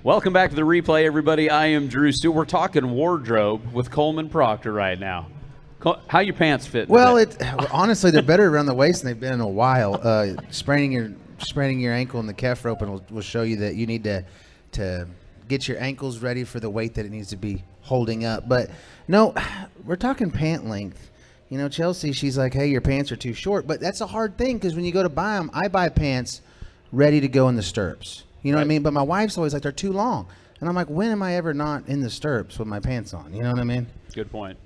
Welcome back to the replay, everybody. I am DruStew. We're talking wardrobe with Coleman Proctor right now. How your pants fit? Well, honestly, they're better around the waist than they've been in a while. Spraining your ankle in the calf rope will show you that you need to get your ankles ready for the weight that it needs to be holding up. But no, we're talking pant length. You know, Chelsea, she's like, hey, your pants are too short. But that's a hard thing because when you go to buy them, I buy pants ready to go in the stirrups. You know what I mean? But my wife's always like, they're too long. And I'm like, when am I ever not in the stirrups with my pants on? You know what I mean? Good point.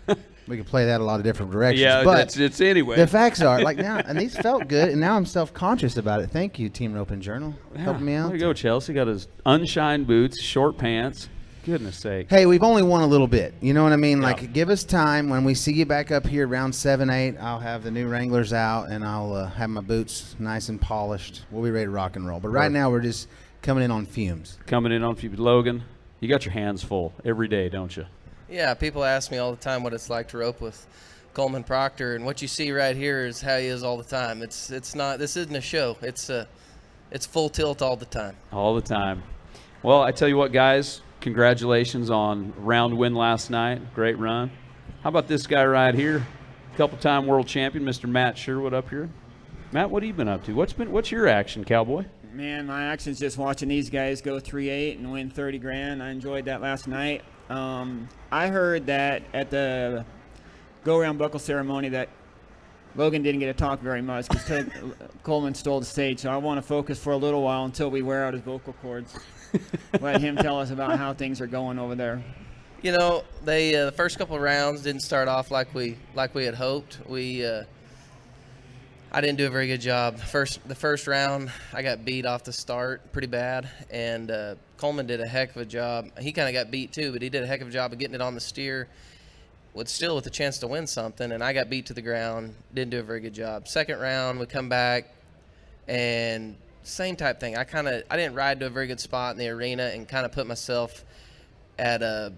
We can play that a lot of different directions. Yeah, but it's anyway. The facts are, like now, and these felt good, and now I'm self-conscious about it. Thank you, Team Rope and Journal, helping me out. There you go, Chelsea. Got his unshined boots, short pants. Goodness sake. Hey, we've only won a little bit. You know what I mean? Yeah. Like, give us time. When we see you back up here around 7, 8, I'll have the new Wranglers out, and I'll have my boots nice and polished. We'll be ready to rock and roll. But right now, we're just coming in on fumes. Logan, you got your hands full every day, don't you? Yeah, people ask me all the time what it's like to rope with Coleman Proctor, and what you see right here is how he is all the time. It's not. This isn't a show. It's full tilt all the time. All the time. Well, I tell you what, guys. Congratulations on round win last night. Great run. How about this guy right here? Couple-time world champion, Mr. Matt Sherwood up here. Matt, what have you been up to? What's your action, cowboy? Man, my action's just watching these guys go 3-8 and win 30 grand. I enjoyed that last night. I heard that at the go-around buckle ceremony that Logan didn't get to talk very much because Coleman stole the stage. So I want to focus for a little while until we wear out his vocal cords. Let him tell us about how things are going over there. You know, the first couple of rounds didn't start off like we had hoped. I didn't do a very good job. The first round, I got beat off the start pretty bad, and Coleman did a heck of a job. He kind of got beat too, but he did a heck of a job of getting it on the steer, with a chance to win something, and I got beat to the ground. Didn't do a very good job. Second round, we come back, and same type thing. I didn't ride to a very good spot in the arena and kind of put myself at a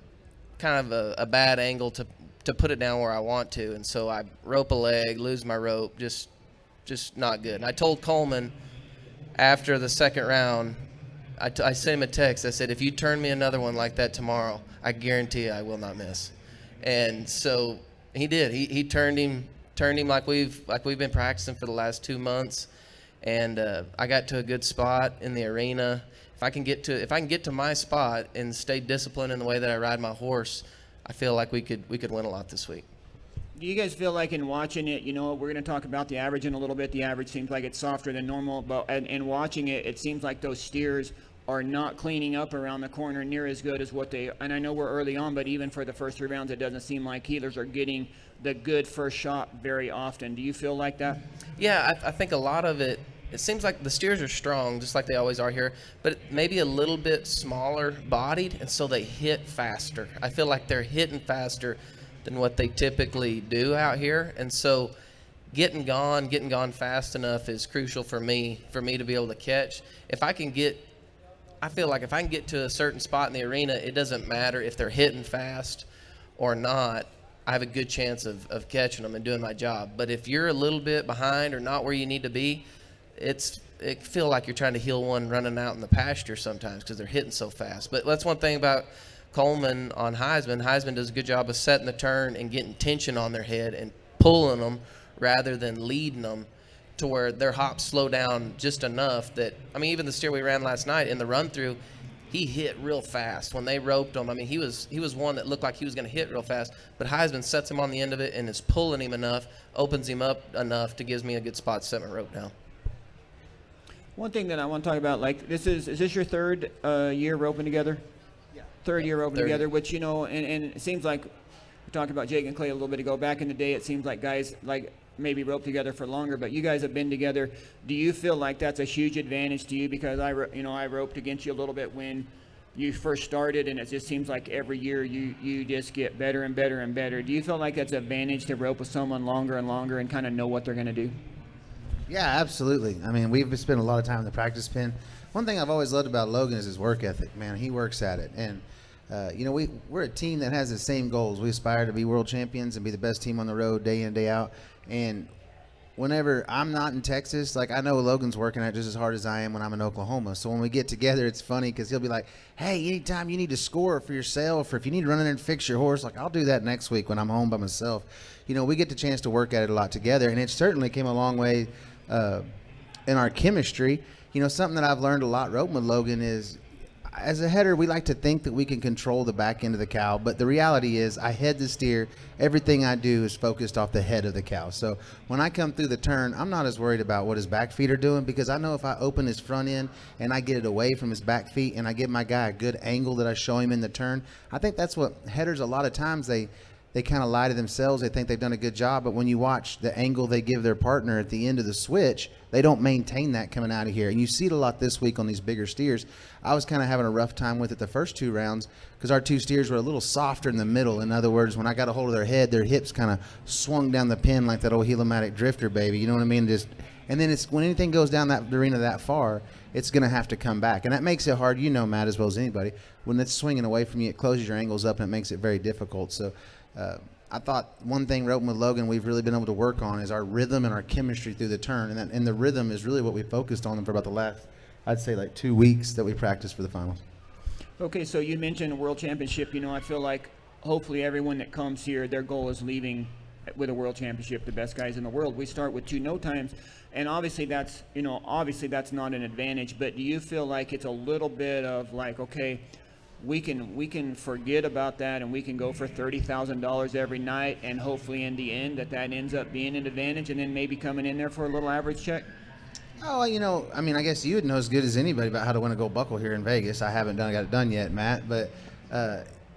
kind of a bad angle to put it down where I want to, and so I rope a leg, lose my rope, just not good. And I told Coleman after the second round, I sent him a text. I said, if you turn me another one like that tomorrow, I guarantee I will not miss. And so he did. He turned him like we've been practicing for the last 2 months. And I got to a good spot in the arena. If I can get to my spot and stay disciplined in the way that I ride my horse, I feel like we could win a lot this week. Do you guys feel like in watching it, you know, we're going to talk about the average in a little bit. The average seems like it's softer than normal, but in watching it, it seems like those steers are not cleaning up around the corner near as good as what they, and I know we're early on, but even for the first 3 rounds, it doesn't seem like heelers are getting the good first shot very often. Do you feel like that? Yeah, I think a lot of it seems like the steers are strong, just like they always are here, but maybe a little bit smaller bodied, and so they hit faster. I feel like they're hitting faster than what they typically do out here, and so getting gone fast enough is crucial for me to be able to catch. I feel like if I can get to a certain spot in the arena, it doesn't matter if they're hitting fast or not. I have a good chance of catching them and doing my job. But if you're a little bit behind or not where you need to be, it feel like you're trying to heel one running out in the pasture sometimes because they're hitting so fast. But that's one thing about Coleman on Heisman. Heisman does a good job of setting the turn and getting tension on their head and pulling them rather than leading them to where their hops slow down just enough that, I mean, even the steer we ran last night in the run-through, he hit real fast. When they roped him, I mean, he was one that looked like he was going to hit real fast, but Heisman sets him on the end of it and is pulling him enough, opens him up enough to gives me a good spot to set my rope down. One thing that I want to talk about, like, is this your third year roping together? Yeah. Third year roping Third. together, which, you know, and it seems like, we talked about Jake and Clay a little bit ago. Back in the day, it seems like guys, like, maybe rope together for longer, but you guys have been together. Do you feel like that's a huge advantage to you? Because I roped against you a little bit when you first started, and it just seems like every year you just get better and better and better. Do you feel like that's an advantage to rope with someone longer and longer and kind of know what they're going to do? Yeah, absolutely. I mean, we've spent a lot of time in the practice pen. One thing I've always loved about Logan is his work ethic. Man, he works at it. And, you know, we're a team that has the same goals. We aspire to be world champions and be the best team on the road day in, day out. And whenever I'm not in Texas, like I know Logan's working at just as hard as I am when I'm in Oklahoma. So when we get together, it's funny because he'll be like, hey, anytime you need to score for yourself or if you need to run in there and fix your horse, like I'll do that next week when I'm home by myself. You know, we get the chance to work at it a lot together, and it certainly came a long way in our chemistry. You know, something that I've learned a lot roping with Logan is, as a header, we like to think that we can control the back end of the cow, but the reality is I head the steer. Everything I do is focused off the head of the cow. So when I come through the turn, I'm not as worried about what his back feet are doing, because I know if I open his front end and I get it away from his back feet and I give my guy a good angle that I show him in the turn, I think that's what headers, a lot of times they kind of lie to themselves. They think they've done a good job, but when you watch the angle they give their partner at the end of the switch, they don't maintain that coming out of here. And you see it a lot this week on these bigger steers. I was kind of having a rough time with it the first 2 rounds because our 2 steers were a little softer in the middle. In other words, when I got a hold of their head, their hips kind of swung down the pin like that old Helimatic drifter, baby. You know what I mean? And then it's when anything goes down that arena that far, it's going to have to come back. And that makes it hard, you know, Matt, as well as anybody. When it's swinging away from you, it closes your angles up and it makes it very difficult. So I thought one thing roping with Logan we've really been able to work on is our rhythm and our chemistry through the turn. And the rhythm is really what we focused on for about the last, I'd say, like 2 weeks that we practiced for the finals. Okay, so you mentioned a world championship. You know, I feel like hopefully everyone that comes here, their goal is leaving with a world championship, the best guys in the world. We start with 2 no times, and obviously that's not an advantage, but do you feel like it's a little bit of like, okay, we can forget about that and we can go for $30,000 every night, and hopefully in the end that ends up being an advantage, and then maybe coming in there for a little average check? Oh, you know, I mean, I guess you would know as good as anybody about how to win a gold buckle here in Vegas. I haven't got it done yet, Matt, but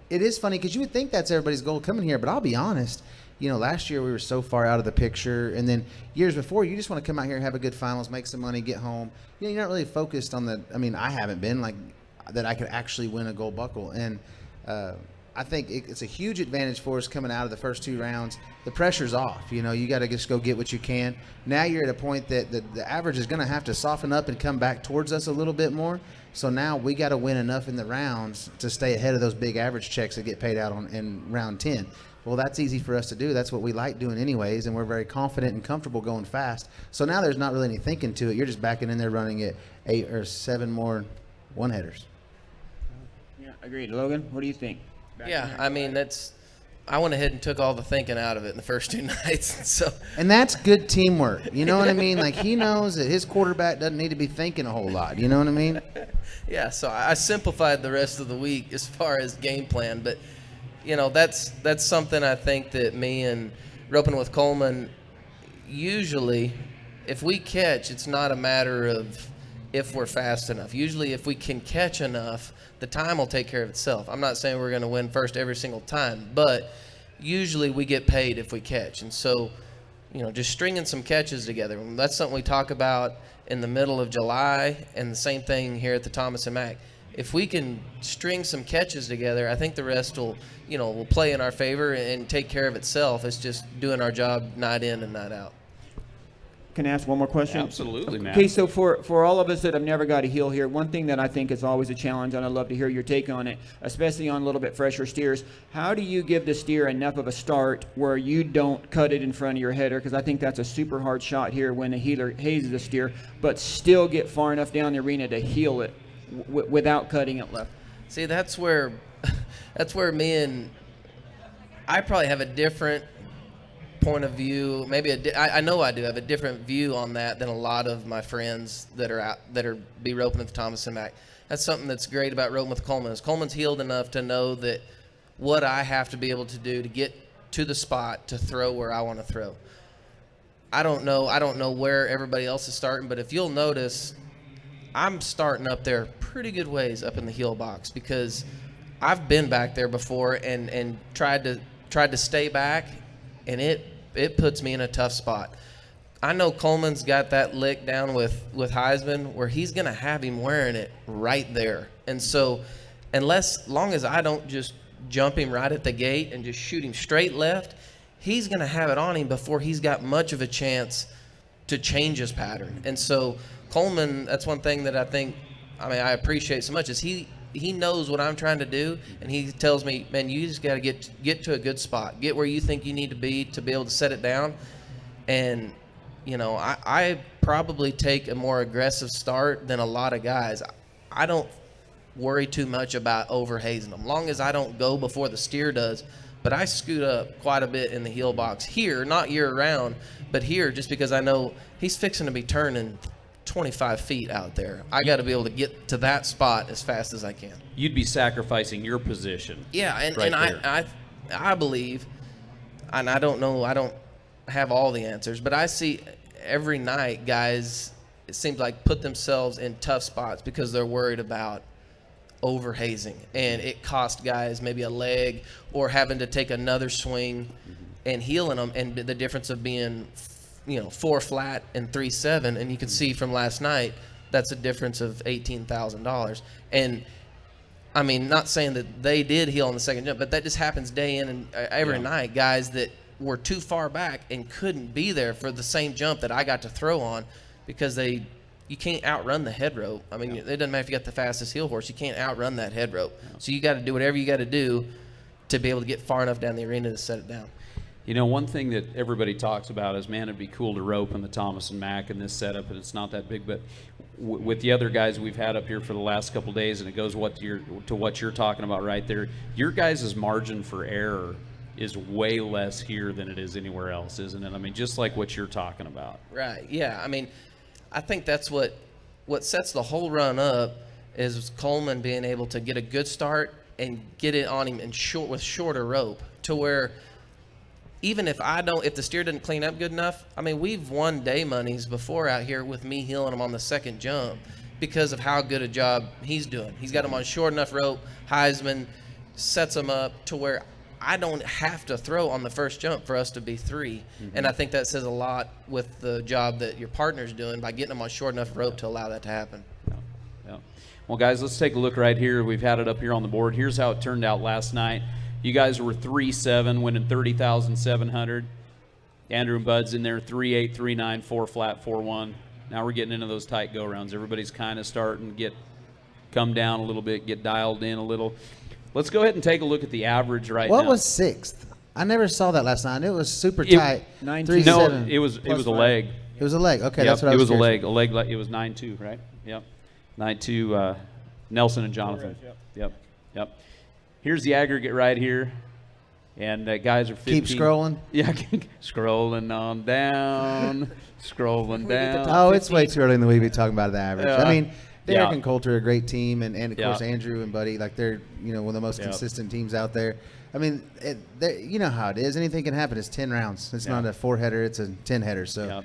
it is funny because you would think that's everybody's goal coming here, but I'll be honest, you know, last year we were so far out of the picture, and then years before, you just want to come out here and have a good finals, make some money, get home. You know, you're not really focused on I haven't been like that I could actually win a gold buckle, and I think it's a huge advantage for us coming out of the first 2 rounds. The pressure's off. You know, you got to just go get what you can. Now you're at a point that the average is going to have to soften up and come back towards us a little bit more. So now we got to win enough in the rounds to stay ahead of those big average checks that get paid out in round 10. Well, that's easy for us to do. That's what we like doing anyways, and we're very confident and comfortable going fast. So now there's not really any thinking to it. You're just backing in there running it 8 or 7 more one-headers. Yeah, agreed. Logan, what do you think? I mean, I went ahead and took all the thinking out of it in the first 2 nights. And that's good teamwork. You know what I mean? Like, he knows that his quarterback doesn't need to be thinking a whole lot. You know what I mean? Yeah, so I simplified the rest of the week as far as game plan. But, you know, that's something I think that me and roping with Coleman, usually, if we catch, it's not a matter of if we're fast enough. Usually if we can catch enough, the time will take care of itself. I'm not saying we're going to win first every single time, but usually we get paid if we catch. And so, you know, just stringing some catches together, that's something we talk about in the middle of July, and the same thing here at the Thomas and Mack. If we can string some catches together, I think the rest will play in our favor and take care of itself. It's just doing our job night in and night out. Can I ask one more question? Absolutely, Matt. Okay, so for all of us that have never got a heel here, one thing that I think is always a challenge, and I'd love to hear your take on it, especially on a little bit fresher steers. How do you give the steer enough of a start where you don't cut it in front of your header? Because I think that's a super hard shot here when a heeler hazes a steer, but still get far enough down the arena to heel it without cutting it left. See, that's where me and I probably have a different point of view. Maybe I know I do have a different view on that than a lot of my friends that are be roping at the Thomas and Mack. That's something that's great about roping with Coleman. Is Coleman's healed enough to know that what I have to be able to do to get to the spot to throw where I want to throw. I don't know where everybody else is starting, but if you'll notice, I'm starting up there pretty good ways up in the heel box because I've been back there before and tried to stay back, and it puts me in a tough spot. I know Coleman's got that lick down with Heisman where he's going to have him wearing it right there. And so long as I don't just jump him right at the gate and just shoot him straight left, he's going to have it on him before he's got much of a chance to change his pattern. And so Coleman, that's one thing that I appreciate so much is he knows what I'm trying to do, and he tells me, man, you just got to get to a good spot. Get where you think you need to be able to set it down. And, I probably take a more aggressive start than a lot of guys. I don't worry too much about overhazing them, long as I don't go before the steer does. But I scoot up quite a bit in the heel box here, not year round, but here just because I know he's fixing to be turning 25 feet out there. I got to be able to get to that spot as fast as I can. You'd be sacrificing your position. Yeah, and there. I believe, and I don't know, I don't have all the answers, but I see every night guys, it seems like, put themselves in tough spots because they're worried about overhazing, and it cost guys maybe a leg or having to take another swing and healing them, and the difference of being 4 flat and 3.7, and you can see from last night that's a difference of $18,000. And I mean, not saying that they did heal on the second jump, but that just happens day in and every night. Guys that were too far back and couldn't be there for the same jump that I got to throw on because you can't outrun the head rope. I mean, it doesn't matter if you got the fastest heel horse. You can't outrun that head rope. So you got to do whatever you got to do to be able to get far enough down the arena to set it down. One thing that everybody talks about is, man, it'd be cool to rope in the Thomas and Mack in this setup, and it's not that big. But with the other guys we've had up here for the last couple of days, and it goes to what you're talking about right there, your guys' margin for error is way less here than it is anywhere else, isn't it? I mean, just like what you're talking about. Right, yeah. I mean, I think that's what sets the whole run up is Coleman being able to get a good start and get it on him with shorter rope to where even if the steer didn't clean up good enough, I mean, we've won day monies before out here with me healing him on the second jump because of how good a job he's doing. He's got him on short enough rope. Heisman sets him up to where I don't have to throw on the first jump for us to be 3. And I think that says a lot with the job that your partner's doing by getting them on short enough rope to allow that to happen. Yeah. Well, guys, let's take a look right here. We've had it up here on the board. Here's how it turned out last night. You guys were 3-7, winning $30,700. Andrew and Bud's in there, 3-8, 3-9, 4 flat, 4-1. Now we're getting into those tight go-rounds. Everybody's kind of starting to come down a little bit, get dialed in a little. Let's go ahead and take a look at the average right now. What was 6th? I never saw that last night. It was super tight. 9-2. No, it was a leg. It was a leg. Okay, Yep, that's what I was. It was a leg. A leg. It was 9-2, right? Yep. 9-2. Nelson and Jonathan. Yep. Here's the aggregate right here, and guys are 15. Keep scrolling. Yeah, scrolling on down, scrolling down. Oh, it's way too early in the week to be talking about the average. I mean, Derek Yeah. and Coulter are a great team, and of course Yeah. Andrew and Buddy, like they're one of the most consistent teams out there. I mean, you know how it is. Anything can happen. It's 10 rounds. It's not a 4-header. It's a 10-header. So,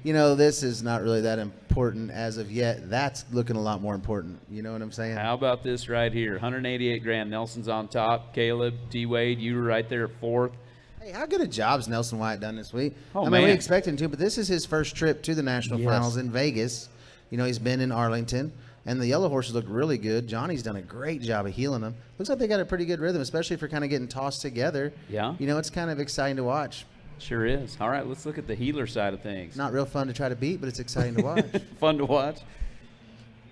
this is not really that important as of yet. That's looking a lot more important. You know what I'm saying? How about this right here? 188 grand. Nelson's on top. Caleb, T. Wade, you were right there at 4th. Hey, how good a job's Nelson White done this week? Oh, I mean, man. we expect him to, but this is his first trip to the national Yes. finals in Vegas. He's been in Arlington. And the yellow horses look really good. Johnny's done a great job of healing them. Looks like they got a pretty good rhythm, especially for kind of getting tossed together. Yeah. It's kind of exciting to watch. Sure is. All right, let's look at the healer side of things. Not real fun to try to beat, but it's exciting to watch. Fun to watch.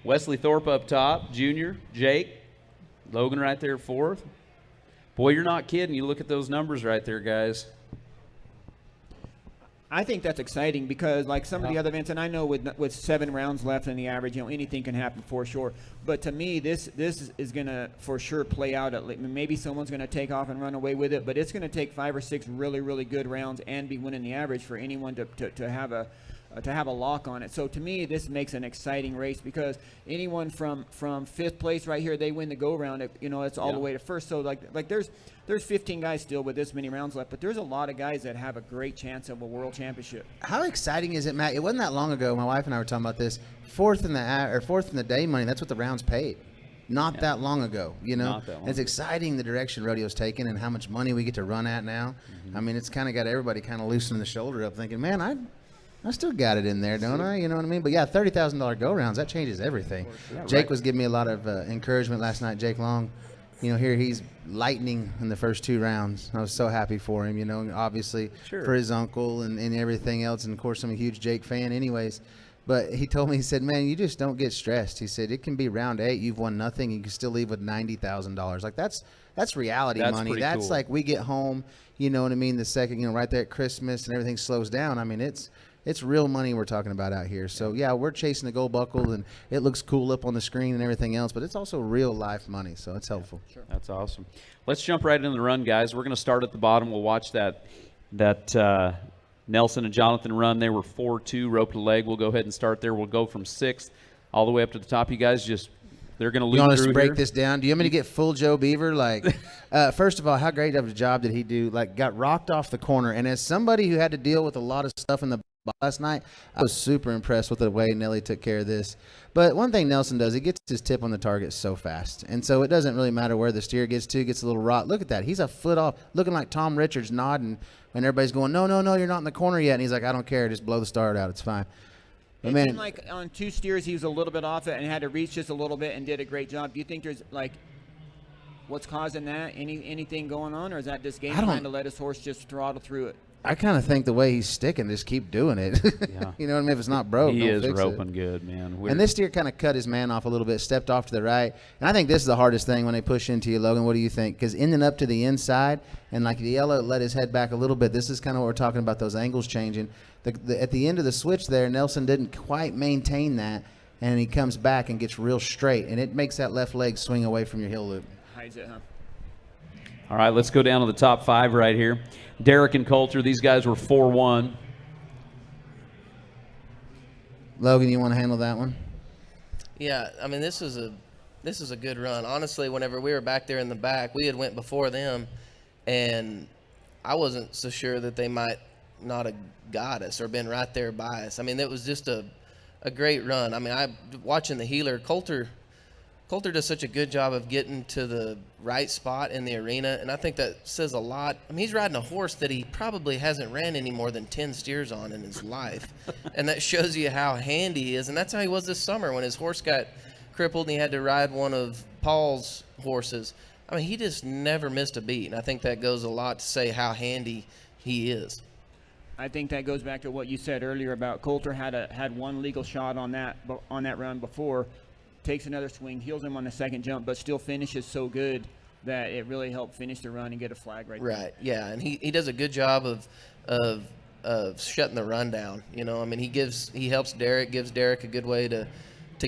Wesley Thorpe up top, Junior, Jake, Logan right there 4th. Boy, you're not kidding. You look at those numbers right there, guys. I think that's exciting because, like some of the other events, and I know with 7 rounds left in the average, anything can happen for sure. But to me, this is going to for sure play out. Maybe someone's going to take off and run away with it, but it's going to take 5 or 6 really, really good rounds and be winning the average for anyone to have a lock on it. So to me, this makes an exciting race because anyone from 5th place right here, they win the go round. It's all the way to 1st. So like there's 15 guys still with this many rounds left, but there's a lot of guys that have a great chance of a world championship. How exciting is it, Matt? It wasn't that long ago. My wife and I were talking about this. 4th in the day money. That's what the rounds paid. Not that long ago, Not that long It's exciting the direction rodeo's taken and how much money we get to run at now. I mean, it's kind of got everybody kind of loosening the shoulder up, thinking, man, I still got it in there, don't I? You know what I mean? But yeah, $30,000 go rounds, that changes everything. Jake was giving me a lot of encouragement last night. Jake Long, here he's lightning in the first 2 rounds. I was so happy for him, obviously for his uncle and everything else. And of course, I'm a huge Jake fan anyways. But he told me, he said, man, you just don't get stressed. He said, it can be round 8, you've won nothing, you can still leave with $90,000. Like that's reality money. That's cool. Like we get home, you know what I mean, the second, right there at Christmas and everything slows down. I mean, it's It's real money we're talking about out here. So, yeah, we're chasing the gold buckle, and it looks cool up on the screen and everything else, but it's also real life money, so it's helpful. Sure. That's awesome. Let's jump right into the run, guys. We're going to start at the bottom. We'll watch that Nelson and Jonathan run. They were 4-2, rope to leg. We'll go ahead and start there. We'll go from 6th all the way up to the top. You guys they're going to lose. You want us through to break here. this down? Do you want me to get full Joe Beaver? Like, first of all, how great of a job did he do? Like, got rocked off the corner. And as somebody who had to deal with a lot of stuff in the last night, I was super impressed with the way Nelly took care of this. But one thing Nelson does, he gets his tip on the target so fast. And so it doesn't really matter where the steer gets to, gets a little rock. Look at that. He's a foot off, looking like Tom Richards nodding when everybody's going, no, you're not in the corner yet. And he's like, I don't care. Just blow the start out. It's fine. It seemed like on 2 steers he was a little bit off it and had to reach just a little bit and did a great job. Do you think there's what's causing that? Anything going on, or is that just game plan to let his horse just throttle through it? I kind of think the way he's sticking, just keep doing it. Yeah. You know what I mean? If it's not broke, he don't is fix roping it. good, man. And this steer kind of cut his man off a little bit, stepped off to the right. And I think this is the hardest thing when they push into you, Logan. What do you think? Because ending up to the inside, and like the yellow let his head back a little bit. This is kind of what we're talking about, those angles changing. At the end of the switch there, Nelson didn't quite maintain that, and he comes back and gets real straight. And it makes that left leg swing away from your heel loop. Hides it, huh? All right, let's go down to the top 5 right here. Derek and Coulter, these guys were 4-1. Logan, you want to handle that one? Yeah, I mean, this is a good run. Honestly, whenever we were back there in the back, we had went before them, and I wasn't so sure that they might not have got us or been right there by us. I mean, it was just a great run. I mean, watching the heeler, Coulter does such a good job of getting to the right spot in the arena, and I think that says a lot. I mean, he's riding a horse that he probably hasn't ran any more than 10 steers on in his life, and that shows you how handy he is. And that's how he was this summer when his horse got crippled and he had to ride one of Paul's horses. I mean, he just never missed a beat, and I think that goes a lot to say how handy he is. I think that goes back to what you said earlier about Coulter had one legal shot on that run before. Takes another swing, heels him on the second jump, but still finishes so good that it really helped finish the run and get a flag right there. Right, yeah, and he does a good job of shutting the run down. You know, I mean, he helps Derek, gives Derek a good way to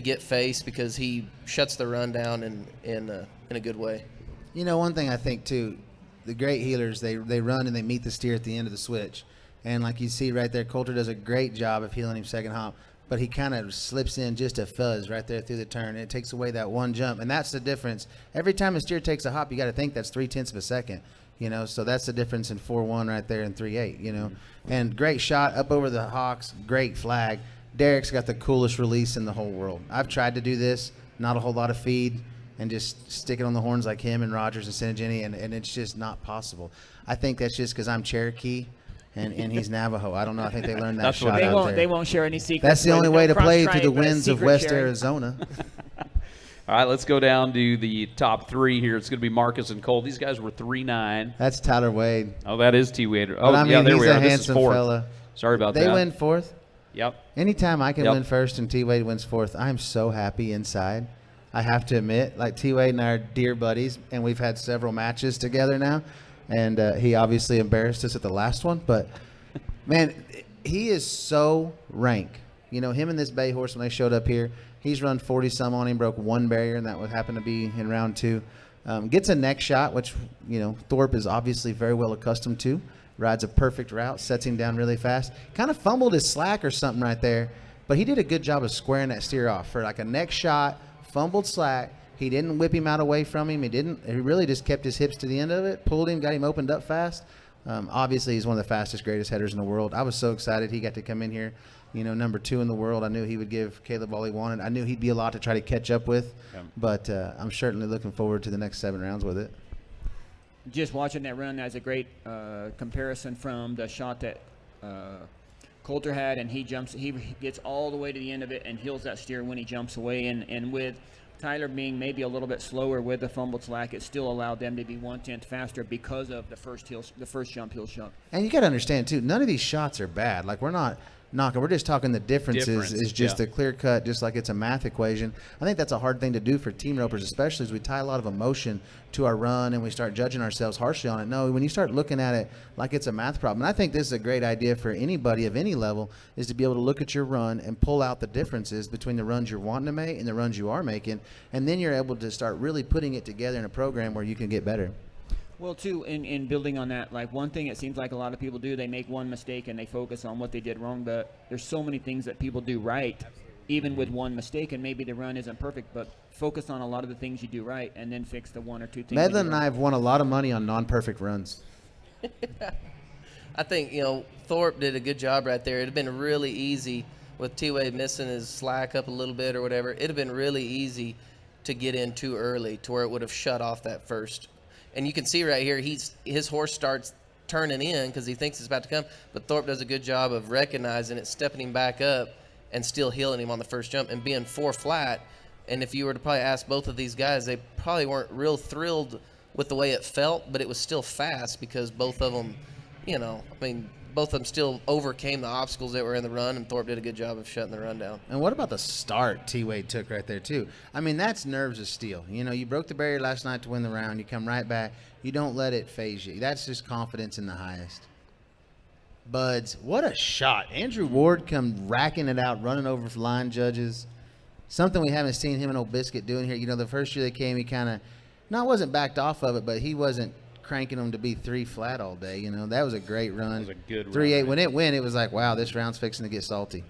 get face because he shuts the run down in a good way. You know, one thing I think too, the great healers, they run and they meet the steer at the end of the switch, and like you see right there, Coulter does a great job of heeling him second hop. But he kind of slips in just a fuzz right there through the turn. And it takes away that one jump. And that's the difference. Every time a steer takes a hop, you got to think that's 0.3 of a second. You know, so that's the difference in 4-1 right there and 3-8, you know. And great shot up over the hocks, great flag. Derek's got the coolest release in the whole world. I've tried to do this, not a whole lot of feed, and just stick it on the horns like him and Rogers and Senegini, and it's just not possible. I think that's just because I'm Cherokee. And he's Navajo. I don't know. I think they learned that shot out there. They won't share any secrets. That's the only way to play through the winds of West sharing. Arizona. All right, let's go down to the top 3 here. It's going to be Marcus and Cole. These guys were 3-9. That's Tyler Wade. Oh, that is T. Wade. Oh, But I mean, yeah, there he's we a are. This is handsome 4th. fella. Sorry about that. They win 4th. Yep. Anytime I can Yep. win 1st and T. Wade wins 4th, I'm so happy inside. I have to admit, like T. Wade and I are dear buddies, and we've had several matches together now. And he obviously embarrassed us at the last one, but man, he is so rank. You know, him and this bay horse, when they showed up here, he's run 40-some on him, broke 1 barrier, and that would happen to be in round 2. Gets a neck shot, which, you know, Thorpe is obviously very well accustomed to. Rides a perfect route, sets him down really fast. Kind of fumbled his slack or something right there, but he did a good job of squaring that steer off. For like a neck shot, fumbled slack, he didn't whip him out away from him. He really just kept his hips to the end of it, pulled him, got him opened up fast. Obviously, he's one of the fastest, greatest headers in the world. I was so excited he got to come in here, you know, number 2 in the world. I knew he would give Caleb all he wanted. I knew he'd be a lot to try to catch up with, but I'm certainly looking forward to the next 7 rounds with it. Just watching that run, that's a great comparison from the shot that Coulter had, and he gets all the way to the end of it and heels that steer when he jumps away. And with Tyler being maybe a little bit slower with the fumbled slack, it still allowed them to be 1/10 faster because of the first jump heel shot. And you got to understand too, none of these shots are bad. Like we're not knocking. We're just talking the difference is just yeah. a clear cut, just like it's a math equation. I think that's a hard thing to do for team ropers, especially as we tie a lot of emotion to our run and we start judging ourselves harshly on it. No, when you start looking at it like it's a math problem, and I think this is a great idea for anybody of any level, is to be able to look at your run and pull out the differences between the runs you're wanting to make and the runs you are making, and then you're able to start really putting it together in a program where you can get better. Well, too, in building on that, like one thing it seems like a lot of people do, they make one mistake and they focus on what they did wrong, but there's so many things that people do right, even with one mistake, and maybe the run isn't perfect, but focus on a lot of the things you do right and then fix the one or two things. Medlin and I have won a lot of money on non-perfect runs. I think, Thorpe did a good job right there. It'd have been really easy with T-Way missing his slack up a little bit or whatever. It'd have been really easy to get in too early to where it would have shut off that first. And you can see right here, his horse starts turning in because he thinks it's about to come. But Thorpe does a good job of recognizing it, stepping him back up, and still heeling him on the first jump and being 4 flat. And if you were to probably ask both of these guys, they probably weren't real thrilled with the way it felt, but it was still fast because both of them, both of them still overcame the obstacles that were in the run, and Thorpe did a good job of shutting the run down. And what about the start T-Way took right there, too? I mean, that's nerves of steel. You broke the barrier last night to win the round. You come right back. You don't let it phase you. That's just confidence in the highest. Buds, what a shot. Andrew Ward come racking it out, running over for line judges. Something we haven't seen him and Old Biscuit doing here. The first year they came, he kind of, wasn't backed off of it, but he wasn't cranking them to be 3 flat all day. That was a great run. That was a good 3-8. run. When it went, it was like, wow, this round's fixing to get salty.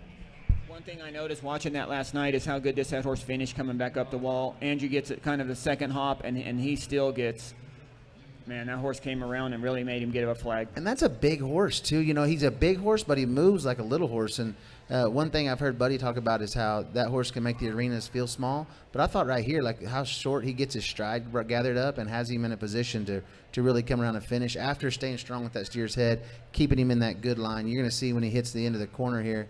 One thing I noticed watching that last night is how good this head horse finished coming back up the wall. Andrew gets it kind of the second hop, and he still gets, man, that horse came around and really made him get a flag. And that's a big horse, too. He's a big horse, but he moves like a little horse. And one thing I've heard Buddy talk about is how that horse can make the arenas feel small. But I thought right here, like how short he gets his stride gathered up and has him in a position to really come around and finish after staying strong with that steer's head, keeping him in that good line. You're going to see when he hits the end of the corner here,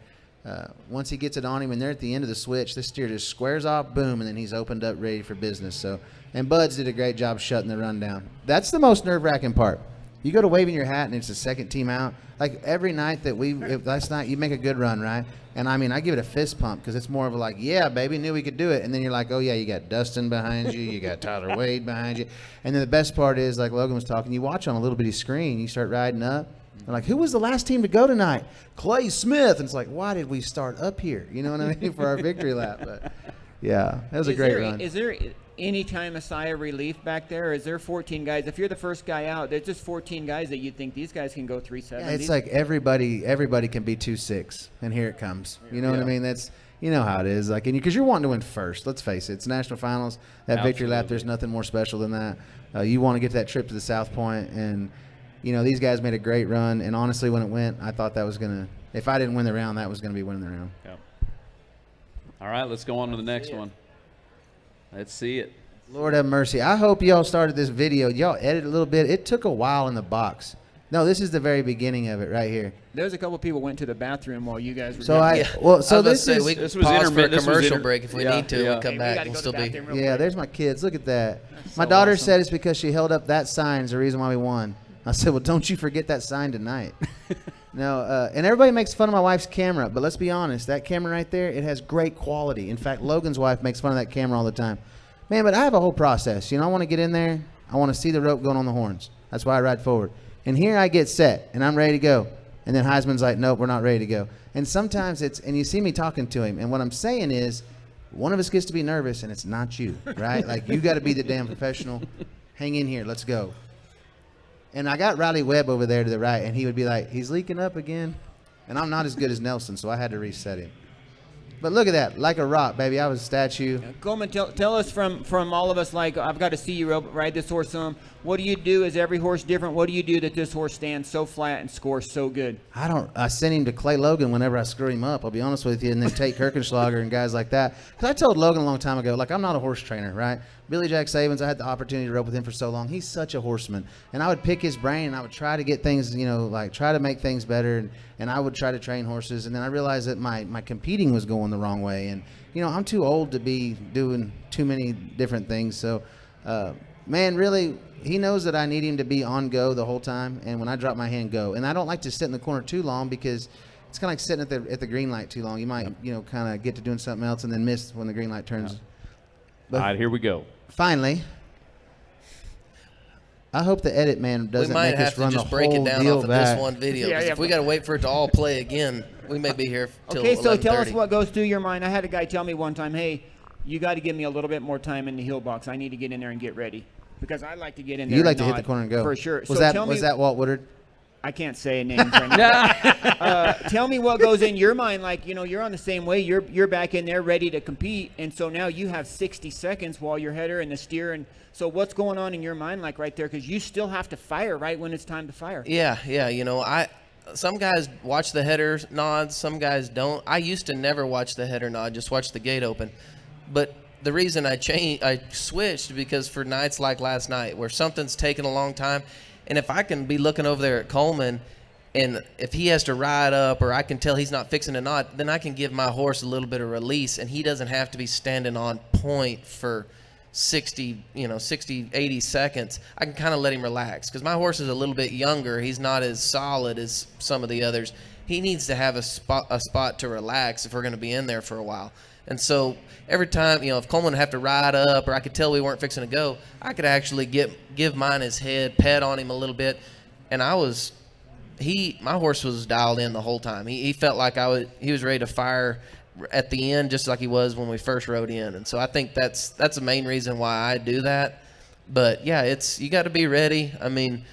once he gets it on him and they're at the end of the switch, this steer just squares off, boom, and then he's opened up ready for business. So, and Buds did a great job shutting the run down. That's the most nerve-wracking part. You go to waving your hat and it's the second team out. Like every night that last night you make a good run, right? And I give it a fist pump because it's more of a like, yeah, baby, knew we could do it. And then you're like, oh yeah, you got Dustin behind you, you got Tyler Wade behind you. And then the best part is, like Logan was talking, you watch on a little bitty screen, you start riding up. They're like, who was the last team to go tonight? Clay Smith. And it's like, why did we start up here? You know what I mean? For our victory lap. But yeah, that was a great run. Is there any time a sigh of relief back there? Or is there 14 guys? If you're the first guy out, there's just 14 guys that you think these guys can go 3-7. Yeah, it's like everybody can be 2-6, and here it comes. You know what I mean? That's how it is. Like, because you're wanting to win first. Let's face it. It's national finals. That victory lap, there's nothing more special than that. You want to get to that trip to the South Point, and these guys made a great run. And honestly, when it went, I thought that was gonna. If I didn't win the round, that was gonna be winning the round. Yep. All right, let's go on to the next one. Let's see it. Lord have mercy. I hope y'all started this video. Y'all edited a little bit. It took a while in the box. No, this is the very beginning of it right here. There's a couple people went to the bathroom while you guys were So this is we was pause for a intermittent. commercial break if we need to. Yeah. We'll come Hey, we back. gotta We'll go still to the be. bathroom real Yeah, quick. there's my kids. Look at that. My so daughter awesome. said it's because she held up that sign is the reason why we won. I said, well, don't you forget that sign tonight. No, and everybody makes fun of my wife's camera, but let's be honest, that camera right there, it has great quality. In fact, Logan's wife makes fun of that camera all the time. Man, but I have a whole process. I want to get in there. I want to see the rope going on the horns. That's why I ride forward. And here I get set, and I'm ready to go. And then Heisman's like, nope, we're not ready to go. And sometimes and you see me talking to him, and what I'm saying is, one of us gets to be nervous, and it's not you, right? Like, you got to be the damn professional. Hang in here. Let's go. And I got Riley Webb over there to the right, and he would be like, he's leaking up again. And I'm not as good as Nelson, so I had to reset him. But look at that, like a rock, baby. I was a statue. Coleman, tell us from all of us, like, I've got to see you ride this horse some. What do you do? Is every horse different? What do you do that this horse stands so flat and scores so good? I send him to Clay Logan whenever I screw him up, I'll be honest with you, and then Tate Kirchenschlager and guys like that. Because I told Logan a long time ago, like, I'm not a horse trainer, right? Billy Jack Savins, I had the opportunity to rope with him for so long. He's such a horseman. And I would pick his brain, and I would try to get things, try to make things better, and I would try to train horses. And then I realized that my competing was going the wrong way. And, I'm too old to be doing too many different things. So, man, really, he knows that I need him to be on go the whole time. And when I drop my hand, go. And I don't like to sit in the corner too long because, it's kind of like sitting at the green light too long. You might, kind of get to doing something else and then miss when the green light turns. All But right, here we go. finally, I hope the edit man We doesn't might make have us to run the just break whole it down deal off of back. this one video. Yeah, 'Cause yeah. if we got to wait for it to all play again, we may be here till Okay, so tell us 11:30. what goes through your mind. I had a guy tell me one time, hey, you got to give me a little bit more time in the heel box. I need to get in there and get ready. Because I like to get in there You like and to hit nod, the corner and go. For sure. Was So that tell me, Walt Woodard? I can't say names right now. Tell me what goes in your mind. Like, you're on the same way. You're back in there ready to compete. And so now you have 60 seconds while your header and the steer. And so what's going on in your mind like right there? Because you still have to fire right when it's time to fire. Yeah. Some guys watch the header nods, some guys don't. I used to never watch the header nod, just watch the gate open. But the reason I switched because for nights like last night where something's taking a long time, and if I can be looking over there at Coleman, and if he has to ride up or I can tell he's not fixing a nod, then I can give my horse a little bit of release, and he doesn't have to be standing on point for 60, 80 seconds. I can kind of let him relax because my horse is a little bit younger. He's not as solid as some of the others. He needs to have a spot to relax if we're going to be in there for a while. And so every time, if Coleman would have to ride up or I could tell we weren't fixing to go, I could actually give mine his head, pet on him a little bit. And my horse was dialed in the whole time. He felt like he was ready to fire at the end just like he was when we first rode in. And so I think that's the main reason why I do that. But yeah, you got to be ready. I mean,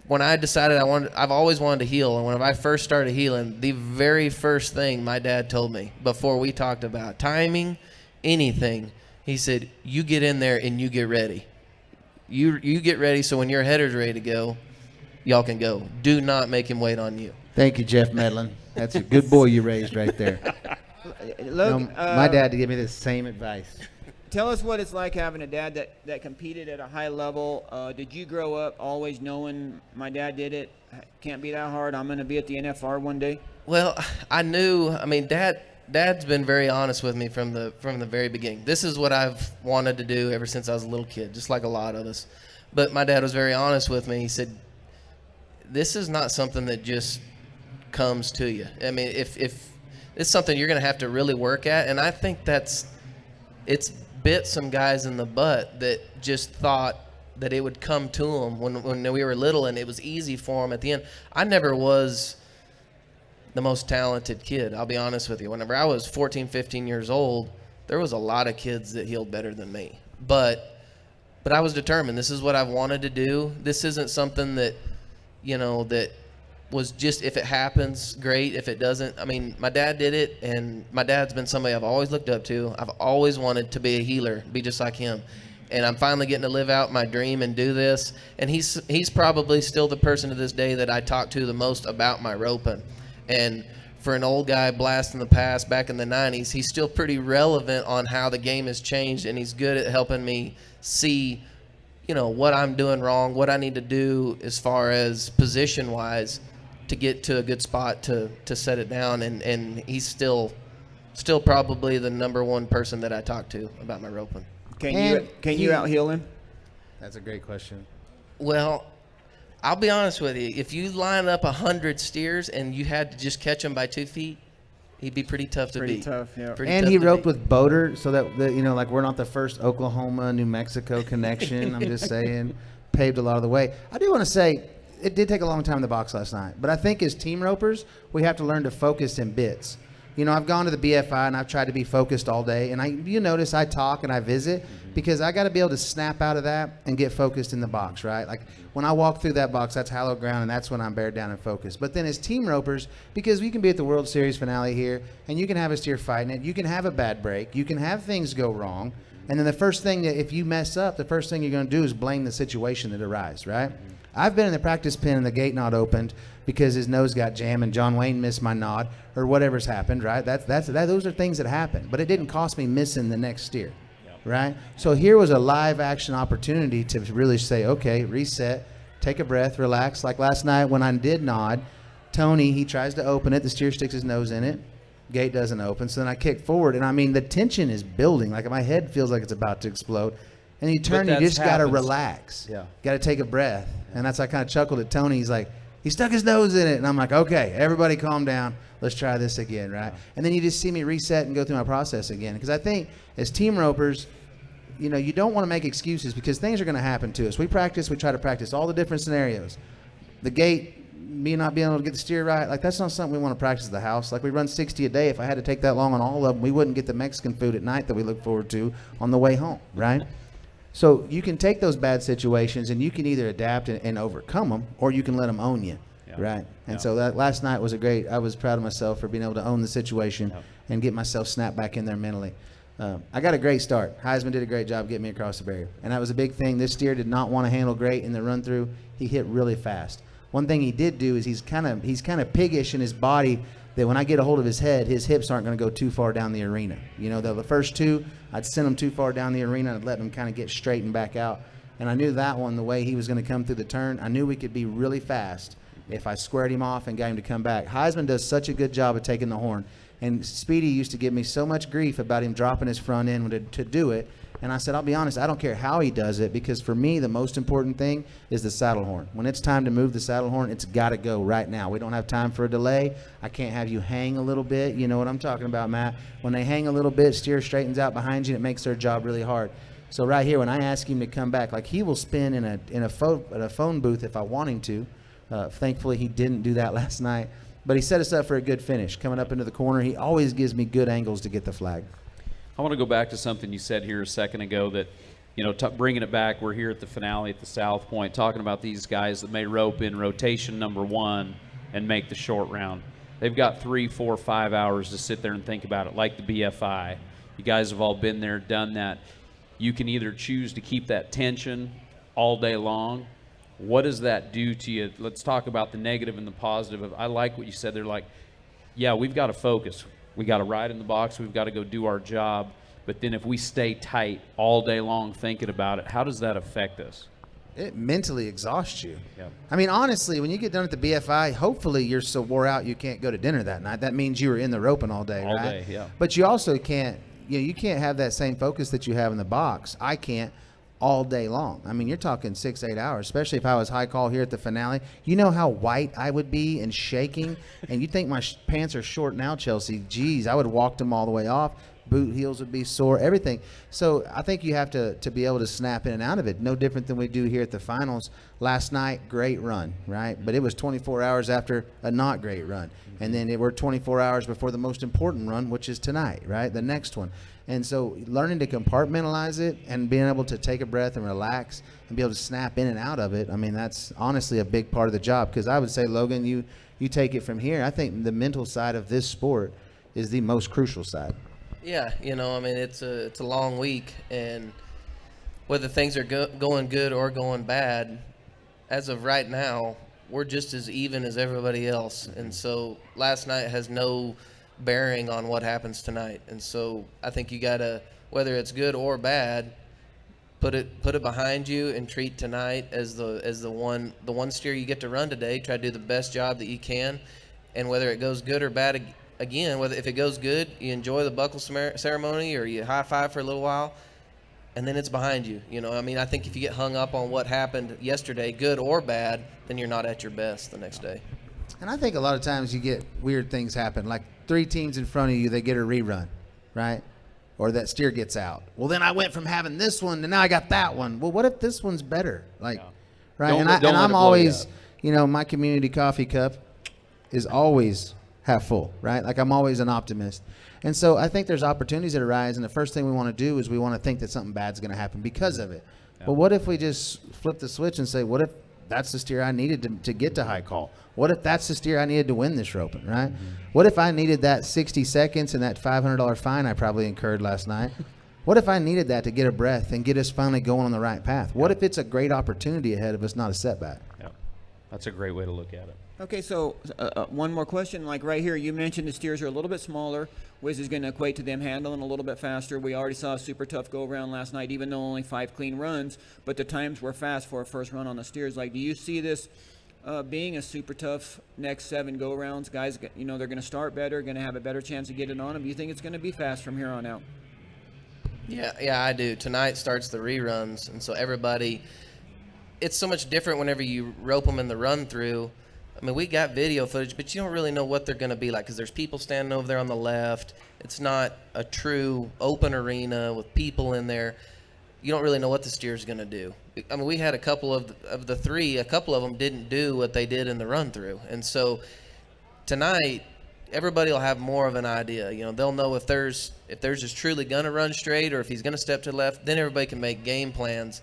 when I decided I've always wanted to heel, and when I first started heeling, the very first thing my dad told me before we talked about timing, anything, he said, you get in there and you get ready. You get ready so when your header's ready to go, y'all can go. Do not make him wait on you. Thank you, Jeff Medlin. That's a good boy you raised right there. Look, My dad to give me the same advice. Tell us what it's like having a dad that competed at a high level. Did you grow up always knowing my dad did it? Can't be that hard. I'm going to be at the NFR one day. Well, I knew. I mean, Dad's been very honest with me from the very beginning. This is what I've wanted to do ever since I was a little kid, just like a lot of us. But my dad was very honest with me. He said, "This is not something that just comes to you. I mean, if it's something you're going to have to really work at." And I think it's bit some guys in the butt that just thought that it would come to them when we were little and it was easy for them at the end. I never was the most talented kid, I'll be honest with you. Whenever I was 14, 15 years old, there was a lot of kids that healed better than me. But I was determined. This is what I've wanted to do. This isn't something that, that was just, if it happens, great. If it doesn't, I mean, my dad did it, and my dad's been somebody I've always looked up to. I've always wanted to be a healer, be just like him. And I'm finally getting to live out my dream and do this. And he's probably still the person to this day that I talk to the most about my roping. And for an old guy blasting the past back in the 90s, he's still pretty relevant on how the game has changed, and he's good at helping me see, what I'm doing wrong, what I need to do as far as position-wise to get to a good spot to set it down. And he's still probably the number one person that I talk to about my roping. Can you out heel him? That's a great question. Well, I'll be honest with you. If you line up 100 steers and you had to just catch him by 2 feet, he'd be pretty tough to beat. Tough, yeah. And he roped with Boater, so that like we're not the first Oklahoma, New Mexico connection. I'm just saying, paved a lot of the way. I do want to say, it did take a long time in the box last night, but I think as team ropers, we have to learn to focus in bits. I've gone to the BFI and I've tried to be focused all day, and you notice I talk and I visit because I got to be able to snap out of that and get focused in the box, right? Like when I walk through that box, that's hallowed ground, and that's when I'm bared down and focused. But then as team ropers, because we can be at the World Series finale here, and you can have a steer fighting it, you can have a bad break, you can have things go wrong, and then the first thing that if you mess up, the first thing you're going to do is blame the situation that arose, right? I've been in the practice pen and the gate not opened because his nose got jammed and John Wayne missed my nod or whatever's happened, right? Those are things that happen, but it didn't cost me missing the next steer, right? So here was a live action opportunity to really say, okay, reset, take a breath, relax. Like last night when I did nod, Tony, he tries to open it, the steer sticks his nose in it, gate doesn't open, so then I kick forward, and I mean the tension is building, like my head feels like it's about to explode. And you turn, you just got to relax. Yeah. Got to take a breath. And that's, I kind of chuckled at Tony. He's like, He stuck his nose in it. And I'm like, okay, everybody calm down. Let's try this again, right? And then you just see me reset and go through my process again. Because I think as team ropers, you know, you don't want to make excuses because things are going to happen to us. We try to practice all the different scenarios. The gate, me not being able to get the steer right, like that's not something we want to practice at the house. Like we run 60 a day. If I had to take that long on all of them, we wouldn't get the Mexican food at night that we look forward to on the way home, right? So you can take those bad situations and you can either adapt and overcome them, or you can let them own you, right? And so that last night was I was proud of myself for being able to own the situation and get myself snapped back in there mentally. I got a great start. Heisman did a great job getting me across the barrier. And that was a big thing. This steer did not want to handle great in the run through. He hit really fast. One thing he did do is he's kind of piggish in his body, that when I get a hold of his head, his hips aren't going to go too far down the arena. You know, the first two, I'd send him too far down the arena and I'd let him kind of get straightened back out. And I knew that one, the way he was going to come through the turn, I knew we could be really fast if I squared him off and got him to come back. Heisman does such a good job of taking the horn. And Speedy used to give me so much grief about him dropping his front end to do it. And I said, I'll be honest, I don't care how he does it, because for me, the most important thing is the saddle horn. When it's time to move the saddle horn, it's got to go right now. We don't have time for a delay. I can't have you hang a little bit. You know what I'm talking about, Matt? When they hang a little bit, steer straightens out behind you, and it makes their job really hard. So right here, when I ask him to come back, like he will spin in a phone booth if I want him to. Thankfully, he didn't do that last night. But he set us up for a good finish. Coming up into the corner, he always gives me good angles to get the flag. I want to go back to something you said here a second ago that, you know, bringing it back, we're here at the finale at the South Point talking about these guys that may rope in rotation number 1 and make the short round. They've got 3, 4, 5 hours to sit there and think about it, like the BFI. You guys have all been there, done that. You can either choose to keep that tension all day long. What does that do to you? Let's talk about the negative and the positive. I like what you said. They're like, yeah, we've got to focus. We got to ride in the box. We've got to go do our job. But then if we stay tight all day long thinking about it, how does that affect us? It mentally exhausts you. Yep. I mean, honestly, when you get done at the BFI, hopefully you're so wore out you can't go to dinner that night. That means you were in the roping all day, All right? day, yeah. But you also can't, you can't have that same focus that you have in the box. I can't all day long. I mean, you're talking 6-8 hours, especially if I was high call here at the finale. You know how white I would be and shaking? And you think my pants are short now, Chelsea. Geez, I would have walked them all the way off. Boot heels would be sore, everything. So I think you have to be able to snap in and out of it. No different than we do here at the finals. Last night, great run, right? But it was 24 hours after a not great run. And then we're 24 hours before the most important run, which is tonight, right? The next one. And so learning to compartmentalize it and being able to take a breath and relax and be able to snap in and out of it, I mean, that's honestly a big part of the job. Because I would say, Logan, you take it from here. I think the mental side of this sport is the most crucial side. Yeah, you know, I mean, it's a long week, and whether things are going good or going bad, as of right now, we're just as even as everybody else. And so last night has no bearing on what happens tonight. And so I think you got to, whether it's good or bad, put it behind you and treat tonight as the one steer you get to run today. Try to do the best job that you can, and whether it goes good or bad, again, if it goes good, you enjoy the buckle ceremony or you high five for a little while, and then it's behind you. You know, I mean, I think if you get hung up on what happened yesterday, good or bad, then you're not at your best the next day. And I think a lot of times you get weird things happen. Like 3 teams in front of you, they get a rerun, right? Or that steer gets out. Well, then I went from having this one to now I got that one. Well, what if this one's better? Like, right? Don't And let I'm it blow you always, up. you know, my community coffee cup is always half full, right? Like I'm always an optimist. And so I think there's opportunities that arise, and the first thing we want to do is we want to think that something bad's going to happen because of it. Yeah. But what if we just flip the switch and say, what if that's the steer I needed to get to high call? What if that's the steer I needed to win this roping, right? Mm-hmm. What if I needed that 60 seconds and that $500 fine I probably incurred last night? What if I needed that to get a breath and get us finally going on the right path? What if it's a great opportunity ahead of us, not a setback? Yeah, that's a great way to look at it. Okay, so one more question. Like right here, you mentioned the steers are a little bit smaller. Which is going to equate to them handling a little bit faster. We already saw a super tough go-around last night, even though only 5 clean runs, but the times were fast for a first run on the steers. Like, do you see this being a super tough next 7 go-rounds? Guys, you know, they're going to start better, going to have a better chance of getting on them. Do you think it's going to be fast from here on out? Yeah, I do. Tonight starts the reruns, and so everybody, it's so much different whenever you rope them in the run-through. I mean, we got video footage, but you don't really know what they're going to be like because there's people standing over there on the left. It's not a true open arena with people in there. You don't really know what the steer's going to do. I mean, we had a couple of the three, a couple of them didn't do what they did in the run-through. And so tonight, everybody will have more of an idea. You know, they'll know if theirs is truly going to run straight or if he's going to step to the left. Then everybody can make game plans.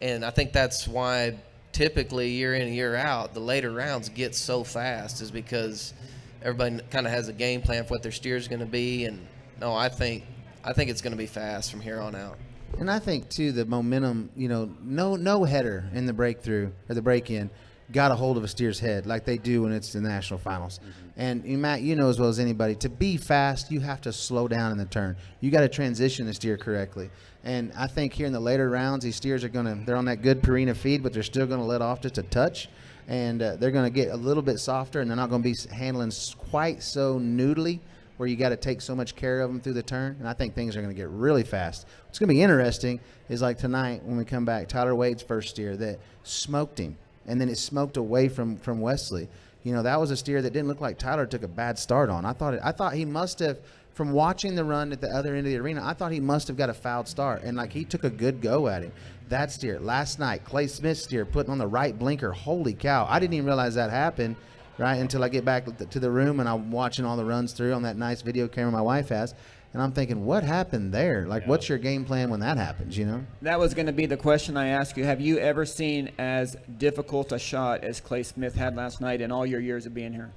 And I think that's why typically year in and year out, the later rounds get so fast is because everybody kind of has a game plan for what their steer's going to be. And no, I think it's going to be fast from here on out. And I think too the momentum, you know, no header in the breakthrough or the break-in got a hold of a steer's head like they do when it's the national finals. And Matt, you know as well as anybody, to be fast, you have to slow down in the turn. You got to transition the steer correctly. And I think here in the later rounds, these steers they're on that good Purina feed, but they're still going to let off just a touch. And they're going to get a little bit softer, and they're not going to be handling quite so noodly where you got to take so much care of them through the turn. And I think things are going to get really fast. What's going to be interesting is like tonight when we come back, Tyler Wade's first steer that smoked him, and then it smoked away from Wesley. You know, that was a steer that didn't look like Tyler took a bad start on. I thought he must have, from watching the run at the other end of the arena, I thought he must have got a fouled start. And, like, he took a good go at him. That steer. Last night, Clay Smith's steer putting on the right blinker. Holy cow. I didn't even realize that happened, right, until I get back to the room and I'm watching all the runs through on that nice video camera my wife has. And I'm thinking, what happened there? Like, what's your game plan when that happens, you know? That was going to be the question I asked you. Have you ever seen as difficult a shot as Clay Smith had last night in all your years of being here?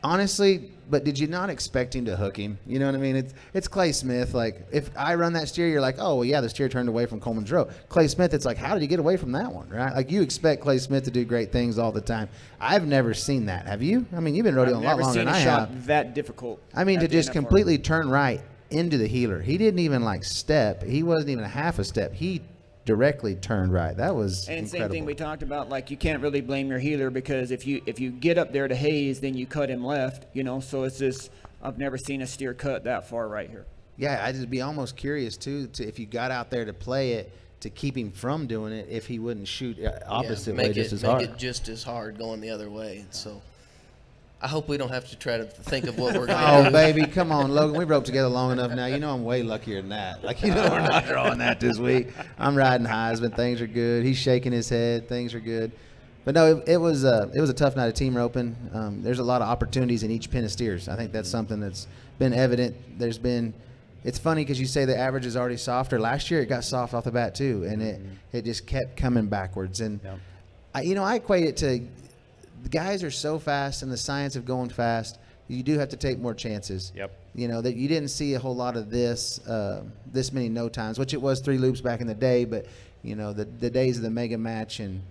Honestly, but did you not expect him to hook him? You know what I mean? It's Clay Smith. Like, if I run that steer, you're like, oh, well, yeah, the steer turned away from Coleman's row. Clay Smith, it's like, how did he get away from that one, right? Like, you expect Clay Smith to do great things all the time. I've never seen that. Have you? I mean, you've been rodeoing a lot longer than I have. I've never seen a shot that difficult. I mean, to just NFR. completely turn right into the healer. He didn't even, like, step. He wasn't even a half a step. He directly turned right. That was and incredible. same thing we talked about, like, you can't really blame your healer because if you get up there to Hayes, then you cut him left, you know. So it's just, I've never seen a steer cut that far right here. Yeah, I'd just be almost curious too to if you got out there to play it to keep him from doing it, if he wouldn't shoot opposite way just as hard. Make it just as hard going the other way. And so I hope we don't have to try to think of what we're going to do. Oh, baby, come on, Logan. We roped together long enough now. You know I'm way luckier than that. Like, you know we're not drawing that this week. I'm riding highs, but things are good. He's shaking his head. Things are good. But no, it was a tough night of team roping. There's a lot of opportunities in each pen of steers. I think that's something that's been evident. It's funny because you say the average is already softer. Last year it got soft off the bat too, and it just kept coming backwards. And I equate it to the guys are so fast, and the science of going fast. You do have to take more chances. Yep. You know that you didn't see a whole lot of this many no times, which it was 3 loops back in the day. But you know the days of the mega match and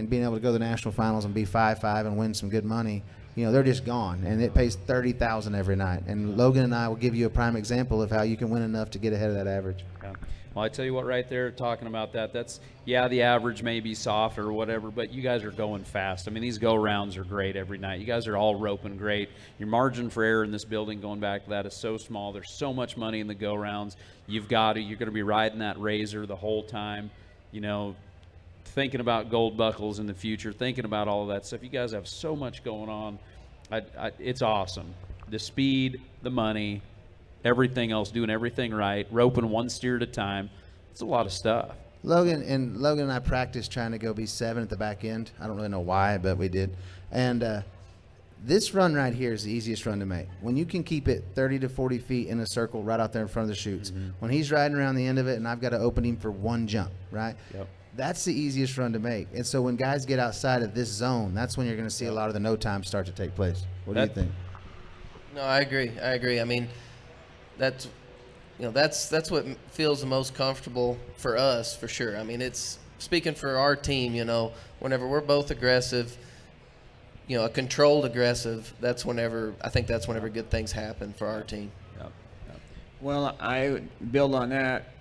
being able to go to the national finals and be 5-5 and win some good money, you know, they're just gone. And it pays $30,000 every night. And Logan and I will give you a prime example of how you can win enough to get ahead of that average. Yeah. Well, I tell you what, right there, talking about that's the average may be soft or whatever, but you guys are going fast. I mean, these go-rounds are great every night. You guys are all roping great. Your margin for error in this building, going back to that, is so small. There's so much money in the go-rounds. You're going to be riding that razor the whole time, you know, thinking about gold buckles in the future, thinking about all of that stuff. You guys have so much going on. It's awesome. The speed, the money, everything else, doing everything right, roping one steer at a time. It's a lot of stuff. Logan and I practiced trying to go be 7 at the back end. I don't really know why, but we did. And this run right here is the easiest run to make. When you can keep it 30 to 40 feet in a circle right out there in front of the chutes. Mm-hmm. When he's riding around the end of it and I've got to open him for one jump, right? Yep. That's the easiest run to make. And so when guys get outside of this zone, that's when you're going to see a lot of the no time start to take place. What do you think? No, I agree. I mean, that's what feels the most comfortable for us, for sure. I mean, it's speaking for our team, you know, whenever we're both aggressive, you know, a controlled aggressive, I think that's whenever good things happen for our team. Yep. Yep. Well, I would build on that.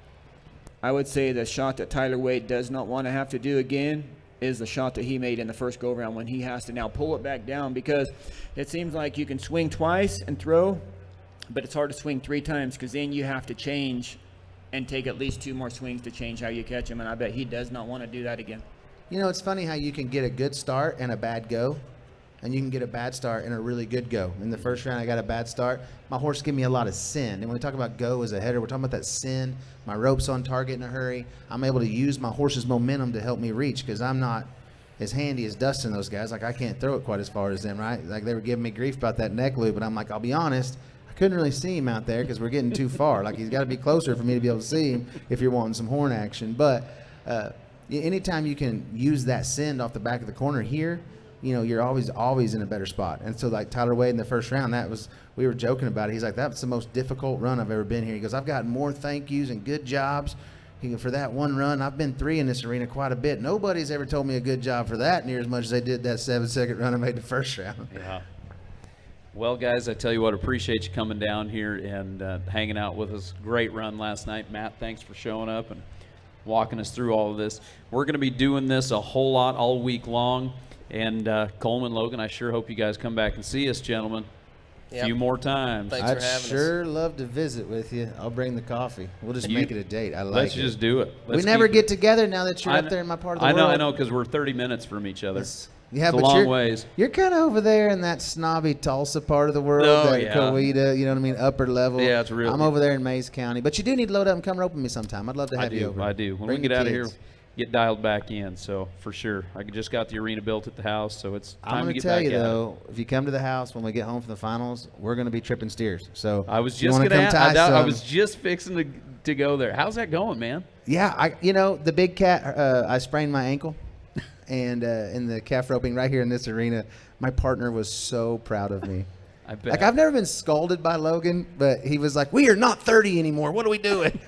I would say the shot that Tyler Wade does not want to have to do again is the shot that he made in the first go-round when he has to now pull it back down, because it seems like you can swing twice and throw, but it's hard to swing 3 times because then you have to change and take at least 2 more swings to change how you catch him, and I bet he does not want to do that again. You know, it's funny how you can get a good start and a bad go, and you can get a bad start and a really good go. In the first round, I got a bad start. My horse gave me a lot of send. And when we talk about go as a header, we're talking about that send. My rope's on target in a hurry. I'm able to use my horse's momentum to help me reach because I'm not as handy as Dustin, those guys. Like, I can't throw it quite as far as them, right? Like, they were giving me grief about that neck loop, but I'm like, I'll be honest, I couldn't really see him out there because we're getting too far. Like, he's got to be closer for me to be able to see him if you're wanting some horn action. But anytime you can use that send off the back of the corner here, you know, you're always in a better spot. And so, like, Tyler Wade in the first round, we were joking about it. He's like, that's the most difficult run I've ever been here. He goes, I've got more thank yous and good jobs. He goes, for that one run, I've been 3 in this arena quite a bit. Nobody's ever told me a good job for that near as much as they did that 7-second run I made the first round. Yeah. Well, guys, I tell you what, appreciate you coming down here and hanging out with us. Great run last night. Matt, thanks for showing up and walking us through all of this. We're going to be doing this a whole lot all week long. And Coleman, Logan, I sure hope you guys come back and see us, gentlemen, a few more times. Thanks for I'd having sure love to visit with you. I'll bring the coffee. We'll just make it a date. I like Let's it. just do it. We never get together now that you're up there in my part of the world. I know, because we're 30 minutes from each other. Yeah, it's but a long ways. You're kind of over there in that snobby Tulsa part of the world, Coweta, you know what I mean, upper level. Yeah, it's real. I'm over there in Mays County. But you do need to load up and come rope with me sometime. I'd love to have you over. I do. When Bring we get the out of here, kids. get dialed back in. So, for sure. I just got the arena built at the house, so it's time to get back I'm going to tell you, at it. though, if you come to the house when we get home from the finals, we're going to be tripping steers. So I was if you just wanna going to come tie I some- was just fixing to go there. How's that going, man? Yeah, the big cat, I sprained my ankle. And in the calf roping right here in this arena, my partner was so proud of me. I bet. Like, I've never been scolded by Logan, but he was like, we are not 30 anymore. What are we doing?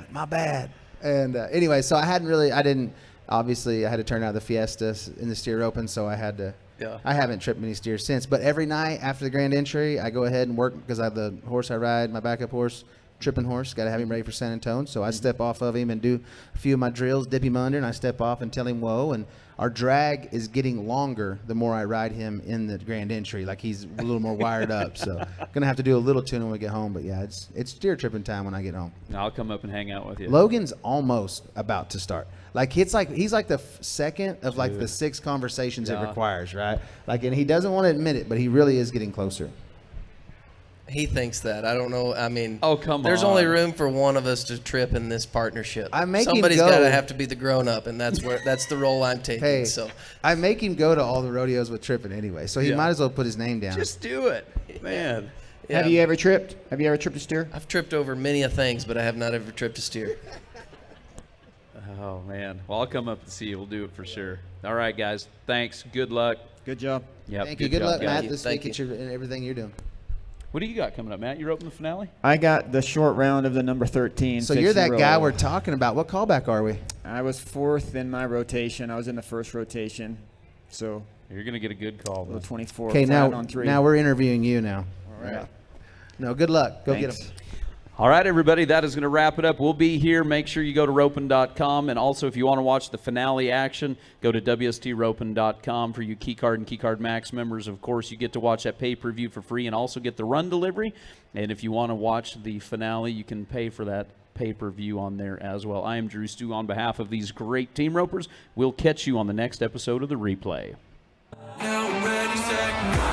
My bad. And anyway, so I had to turn out the Fiesta in the steer open, so I had to. Yeah. I haven't tripped many steers since, but every night after the grand entry, I go ahead and work because I have the horse I ride, my backup horse, tripping horse. Got to have him ready for San Antonio. So I step off of him and do a few of my drills, dip him under, and I step off and tell him whoa. And our drag is getting longer the more I ride him in the grand entry. Like, he's a little more wired up. So gonna have to do a little tuning when we get home. But yeah, it's steer tripping time when I get home. I'll come up and hang out with you. Logan's almost about to start. Like, he's like the second of like the 6 conversations it requires, right? Like, and he doesn't want to admit it, but he really is getting closer. He thinks that. I don't know. I mean, Oh, come there's on. only room for one of us to trip in this partnership. I make him Somebody's go. got to have to be the grown up, and that's the role I'm taking. Hey, So I make him go to all the rodeos with tripping anyway, so he Yeah. might as well put his name down. Just do it, man. yeah, Have you ever tripped? Have you ever tripped a steer? I've tripped over many a things, but I have not ever tripped a steer. Oh, man. Well, I'll come up and see you. We'll do it for sure. All right, guys. Thanks. Good luck. Good job. Yep, Thank you. Good job, luck, guys. Matt, you. this Thank week in everything you're doing. What do you got coming up, Matt? You're opening the finale? I got the short round of the number 13. So fixed you're to that guy roll. we're talking about. What callback are we? I was 4th in my rotation. I was in the first rotation. So, You're going to get a good call, little though. 24 Okay, flat on 3. now we're interviewing you now. All right. No, good luck. Go Thanks. get him. All right, everybody, that is going to wrap it up. We'll be here. Make sure you go to ropin.com. And also, if you want to watch the finale action, go to wstropin.com. For you Keycard and Keycard Max members, of course, you get to watch that pay-per-view for free and also get the run delivery. And if you want to watch the finale, you can pay for that pay-per-view on there as well. I am DruStew on behalf of these great team ropers. We'll catch you on the next episode of The Replay. Now I'm ready, set, go.